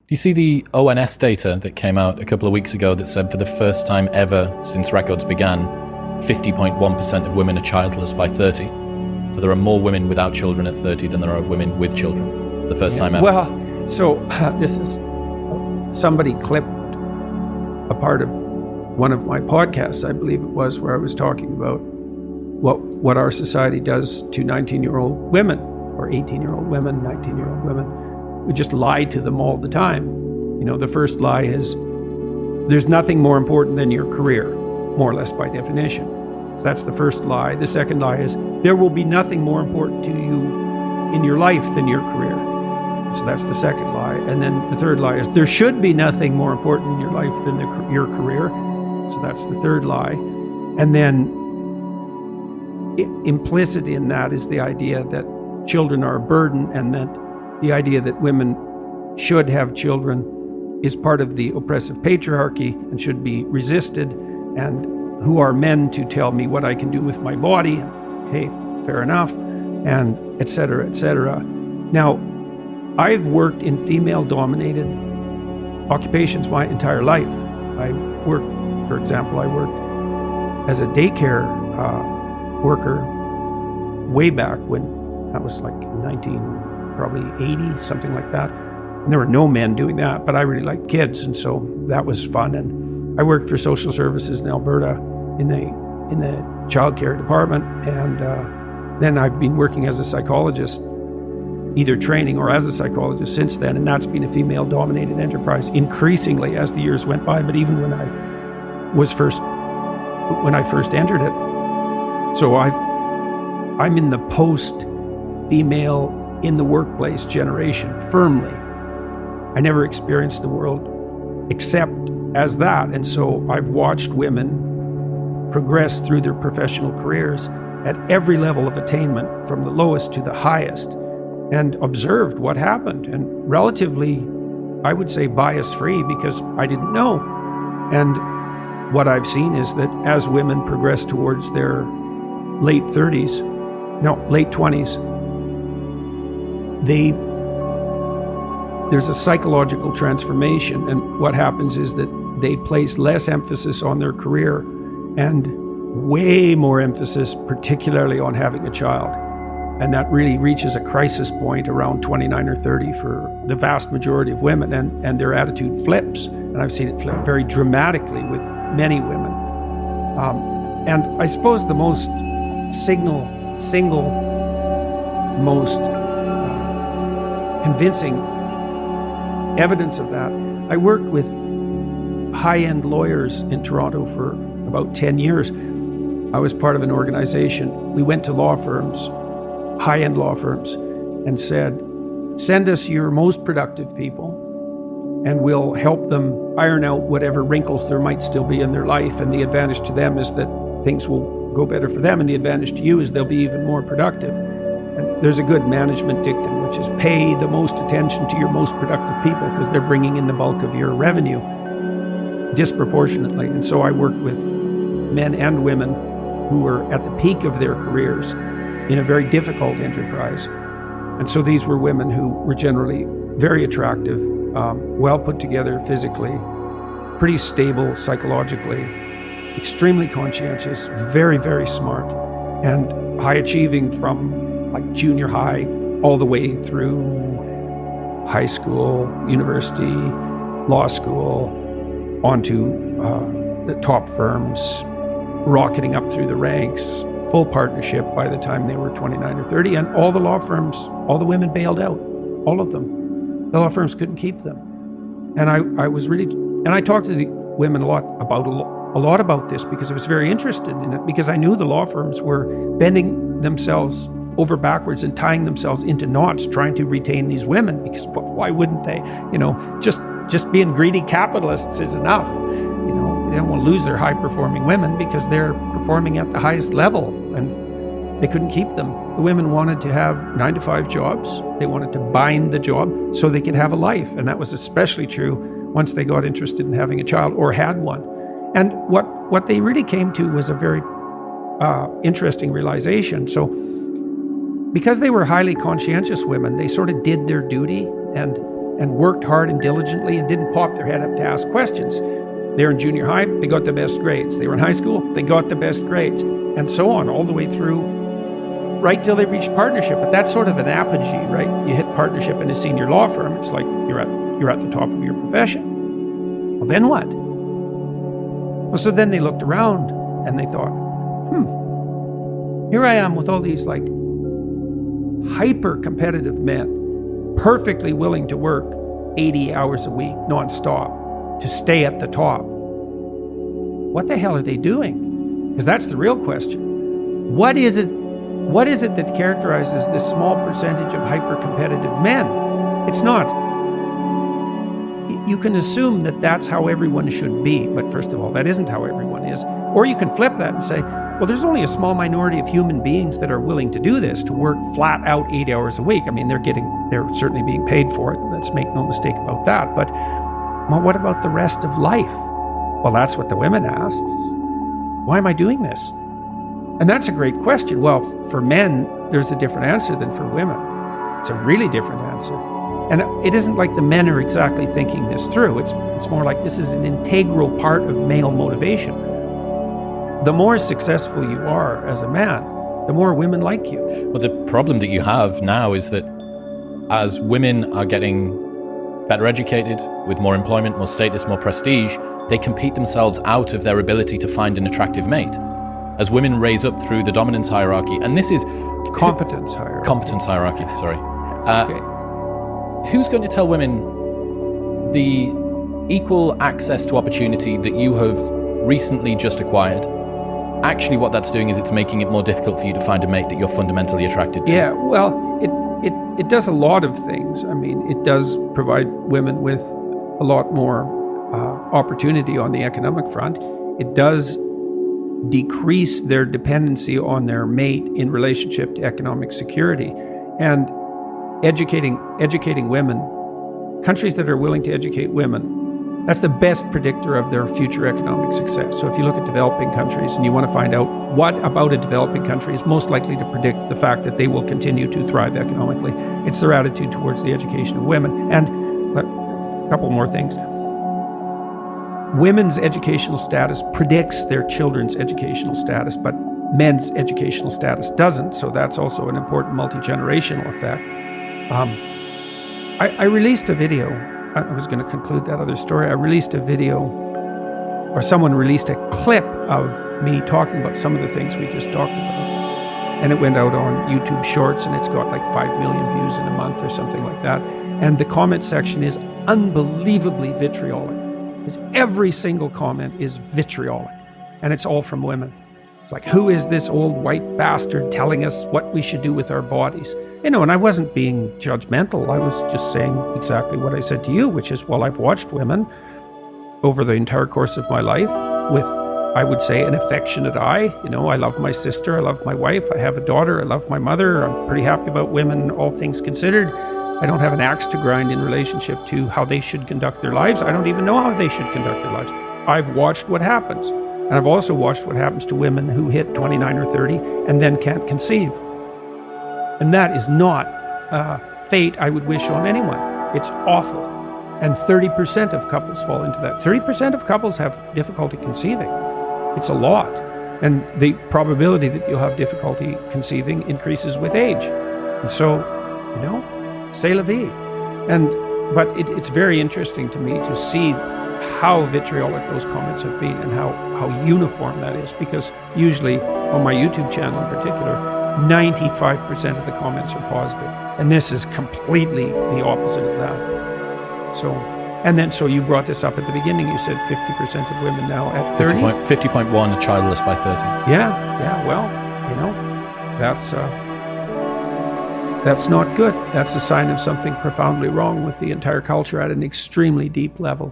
You see the ONS data that came out a couple of weeks ago that said for the first time ever since records began, 50.1% of women are childless by 30. So there are more women without children at 30 than there are women with children. The first time ever. Well, so this is, somebody clipped a part of one of my podcasts, I believe it was, where I was talking about what our society does to 19-year-old women, or 18-year-old women, 19-year-old women. We just lie to them all the time. You know, the first lie is, there's nothing more important than your career, more or less by definition. So that's the first lie. The second lie is, there will be nothing more important to you in your life than your career. So that's the second lie. And then the third lie is, there should be nothing more important in your life than your career. So that's the third lie. And then implicit in that is the idea that children are a burden, and that the idea that women should have children is part of the oppressive patriarchy and should be resisted. And who are men to tell me what I can do with my body? Hey, fair enough. And et cetera, et cetera. Now, I've worked in female-dominated occupations my entire life. I worked as a daycare worker way back when, that was like 1980, something like that. And there were no men doing that, but I really liked kids, and so that was fun. And I worked for social services in Alberta in the childcare department, and then I've been working as a psychologist, either training or as a psychologist since then, and that's been a female-dominated enterprise increasingly as the years went by. But even when I first entered it, so I'm in the post-female in the workplace generation firmly. I never experienced the world except as that, and so I've watched women progress through their professional careers at every level of attainment, from the lowest to the highest, and observed what happened, and relatively, I would say, bias-free, because I didn't know. And what I've seen is that as women progress towards their late 20s, there's a psychological transformation, and what happens is that they place less emphasis on their career and way more emphasis particularly on having a child. And that really reaches a crisis point around 29 or 30 for the vast majority of women, and their attitude flips. And I've seen it flip very dramatically with many women. And I suppose the most most convincing evidence of that, I worked with high-end lawyers in Toronto for about 10 years. I was part of an organization. We went to law firms, high-end law firms, and said, send us your most productive people, and we'll help them iron out whatever wrinkles there might still be in their life. And the advantage to them is that things will go better for them, and the advantage to you is they'll be even more productive. And there's a good management dictum, which is pay the most attention to your most productive people, because they're bringing in the bulk of your revenue disproportionately. And so I worked with men and women who were at the peak of their careers in a very difficult enterprise. And so these were women who were generally very attractive, well put together physically, pretty stable psychologically, extremely conscientious, very, very smart, and high achieving from like junior high all the way through high school, university, law school, onto the top firms, rocketing up through the ranks, full partnership by the time they were 29 or 30. And all the law firms, all the women bailed out, all of them. The law firms couldn't keep them. And I talked to the women a lot about this, because I was very interested in it, because I knew the law firms were bending themselves over backwards and tying themselves into knots trying to retain these women, because why wouldn't they? You know, just being greedy capitalists is enough. You know, they don't want to lose their high-performing women because they're performing at the highest level, and they couldn't keep them. The women wanted to have 9-to-5 jobs. They wanted to bind the job so they could have a life, and that was especially true once they got interested in having a child or had one. And what they really came to was a very interesting realization. So because they were highly conscientious women, they sort of did their duty, and and worked hard and diligently and didn't pop their head up to ask questions. They're in junior high, they got the best grades. They were in high school, they got the best grades, and so on, all the way through, right till they reached partnership. But that's sort of an apogee, right? You hit partnership in a senior law firm, it's like you're at the top of your profession. Well, then what? Well, so then they looked around and they thought, here I am with all these like hyper-competitive men, perfectly willing to work 80 hours a week nonstop to stay at the top. What the hell are they doing? Because that's the real question. What is it that characterizes this small percentage of hyper-competitive men? It's not. You can assume that that's how everyone should be, but first of all, that isn't how everyone is. Or you can flip that and say, well, there's only a small minority of human beings that are willing to do this, to work flat out 8 hours a week. I mean, they're certainly being paid for it. Let's make no mistake about that. But well, what about the rest of life? Well, that's what the women asked. Why am I doing this? And that's a great question. Well, for men, there's a different answer than for women. It's a really different answer. And it isn't like the men are exactly thinking this through. It's more like this is an integral part of male motivation. The more successful you are as a man, the more women like you. Well, the problem that you have now is that as women are getting better educated, with more employment, more status, more prestige, they compete themselves out of their ability to find an attractive mate. As women raise up through the dominance hierarchy, and this is... Competence hierarchy, sorry. Okay. Who's going to tell women the equal access to opportunity that you have recently just acquired? Actually, what that's doing is it's making it more difficult for you to find a mate that you're fundamentally attracted to. Yeah, well, it does a lot of things. I mean, it does provide women with a lot more opportunity on the economic front. It does decrease their dependency on their mate in relationship to economic security. And educating women, countries that are willing to educate women, that's the best predictor of their future economic success. So if you look at developing countries and you want to find out what about a developing country is most likely to predict the fact that they will continue to thrive economically, it's their attitude towards the education of women. And a couple more things. Women's educational status predicts their children's educational status, but men's educational status doesn't. So that's also an important multi-generational effect. I released a video. I was going to conclude that other story. I released a video, or someone released a clip of me talking about some of the things we just talked about. And it went out on YouTube Shorts, and it's got like 5 million views in a month or something like that. And the comment section is unbelievably vitriolic. Because every single comment is vitriolic, and it's all from women. It's like, who is this old white bastard telling us what we should do with our bodies? You know, and I wasn't being judgmental. I was just saying exactly what I said to you, which is, well, I've watched women over the entire course of my life with, I would say, an affectionate eye. You know, I love my sister, I love my wife, I have a daughter, I love my mother. I'm pretty happy about women, all things considered. I don't have an axe to grind in relationship to how they should conduct their lives. I don't even know how they should conduct their lives. I've watched what happens. And I've also watched what happens to women who hit 29 or 30 and then can't conceive. And that is not fate I would wish on anyone. It's awful. And 30% of couples fall into that. 30% of couples have difficulty conceiving. It's a lot. And the probability that you'll have difficulty conceiving increases with age. And so, you know, c'est la vie. But it's very interesting to me to see how vitriolic those comments have been and how uniform that is, because usually on my YouTube channel in particular, 95% of the comments are positive. And this is completely the opposite of that. So you brought this up at the beginning. You said 50% of women now at 30. 50.1 are childless by 30. Yeah, well, you know, that's not good. That's a sign of something profoundly wrong with the entire culture at an extremely deep level.